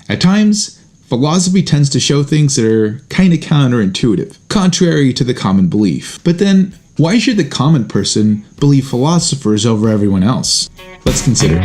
At times, philosophy tends to show things that are kind of counterintuitive, contrary to the common belief. But then, why should the common person believe philosophers over everyone else? Let's consider.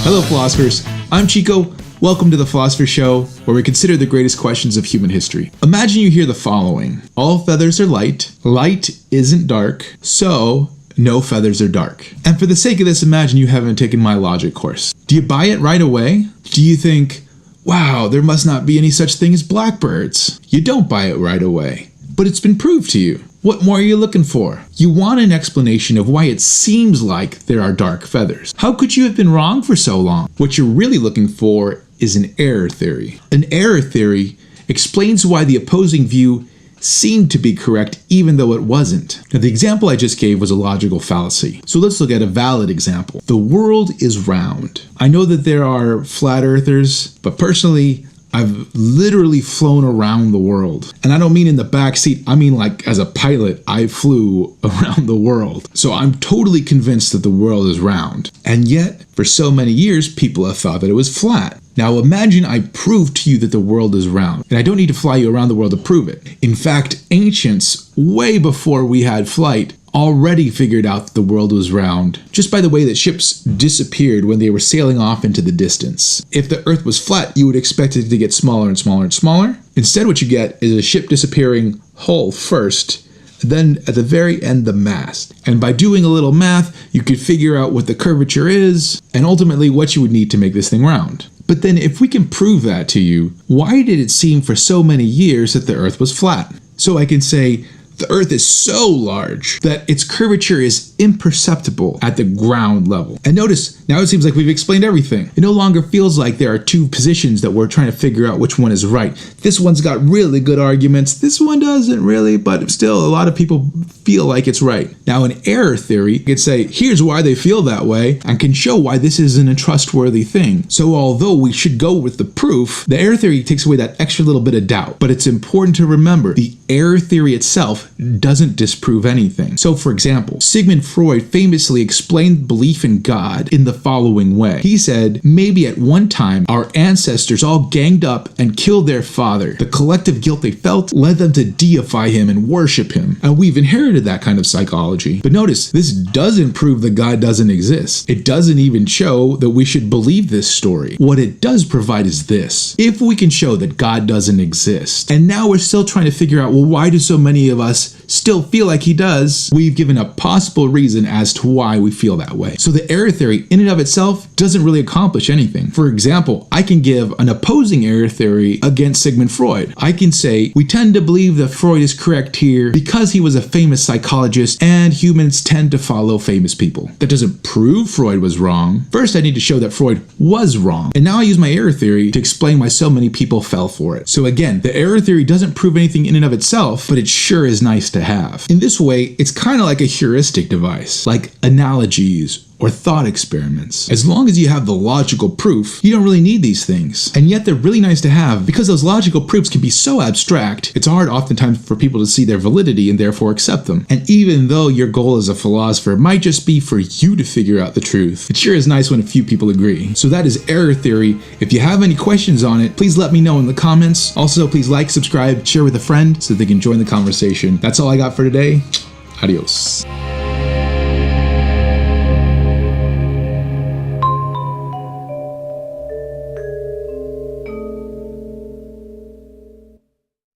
Hello philosophers, I'm Chico. Welcome to the Philosopher Show, where we consider the greatest questions of human history. Imagine you hear the following. All feathers are light, light isn't dark, so no feathers are dark. And for the sake of this, imagine you haven't taken my logic course. Do you buy it right away? Do you think, wow, there must not be any such thing as blackbirds? You don't buy it right away, but it's been proved to you. What more are you looking for? You want an explanation of why it seems like there are dark feathers. How could you have been wrong for so long? What you're really looking for is an error theory. An error theory explains why the opposing view seemed to be correct even though it wasn't. Now, the example I just gave was a logical fallacy. So let's look at a valid example. The world is round. I know that there are flat earthers, but personally, I've literally flown around the world. And I don't mean in the back seat, I mean like as a pilot, I flew around the world. So I'm totally convinced that the world is round. And yet, for so many years, people have thought that it was flat. Now imagine I prove to you that the world is round, and I don't need to fly you around the world to prove it. In fact, ancients, way before we had flight, already figured out that the world was round just by the way that ships disappeared when they were sailing off into the distance. If the earth was flat, you would expect it to get smaller and smaller and smaller. Instead, what you get is a ship disappearing whole first, then at the very end, the mast. And by doing a little math, you could figure out what the curvature is and ultimately what you would need to make this thing round. But then if we can prove that to you, why did it seem for so many years that the earth was flat? So I can say, the earth is so large that its curvature is imperceptible at the ground level. And notice, now it seems like we've explained everything. It no longer feels like there are two positions that we're trying to figure out which one is right. This one's got really good arguments. This one doesn't really, but still a lot of people feel like it's right. Now in error theory, you could say, here's why they feel that way and can show why this isn't a trustworthy thing. So although we should go with the proof, the error theory takes away that extra little bit of doubt. But it's important to remember, the error theory itself doesn't disprove anything. So for example, Sigmund Freud famously explained belief in God in the following way. He said, maybe at one time our ancestors all ganged up and killed their father. The collective guilt they felt led them to deify him and worship him. And we've inherited that kind of psychology. But notice, this doesn't prove that God doesn't exist. It doesn't even show that we should believe this story. What it does provide is this. If we can show that God doesn't exist, and now we're still trying to figure out, well, why do so many of us still feel like he does? We've given a possible reason as to why we feel that way. So the error theory in and of itself doesn't really accomplish anything. For example, I can give an opposing error theory against Sigmund Freud. I can say, we tend to believe that Freud is correct here because he was a famous psychologist and humans tend to follow famous people. That doesn't prove Freud was wrong. First, I need to show that Freud was wrong. And now I use my error theory to explain why so many people fell for it. So again, the error theory doesn't prove anything in and of itself, but it sure is nice to have. In this way, it's kind of like a heuristic device, like analogies or thought experiments. As long as you have the logical proof, you don't really need these things. And yet they're really nice to have because those logical proofs can be so abstract, it's hard oftentimes for people to see their validity and therefore accept them. And even though your goal as a philosopher might just be for you to figure out the truth, it sure is nice when a few people agree. So that is error theory. If you have any questions on it, please let me know in the comments. Also, please like, subscribe, share with a friend so they can join the conversation. That's all I got for today. Adios.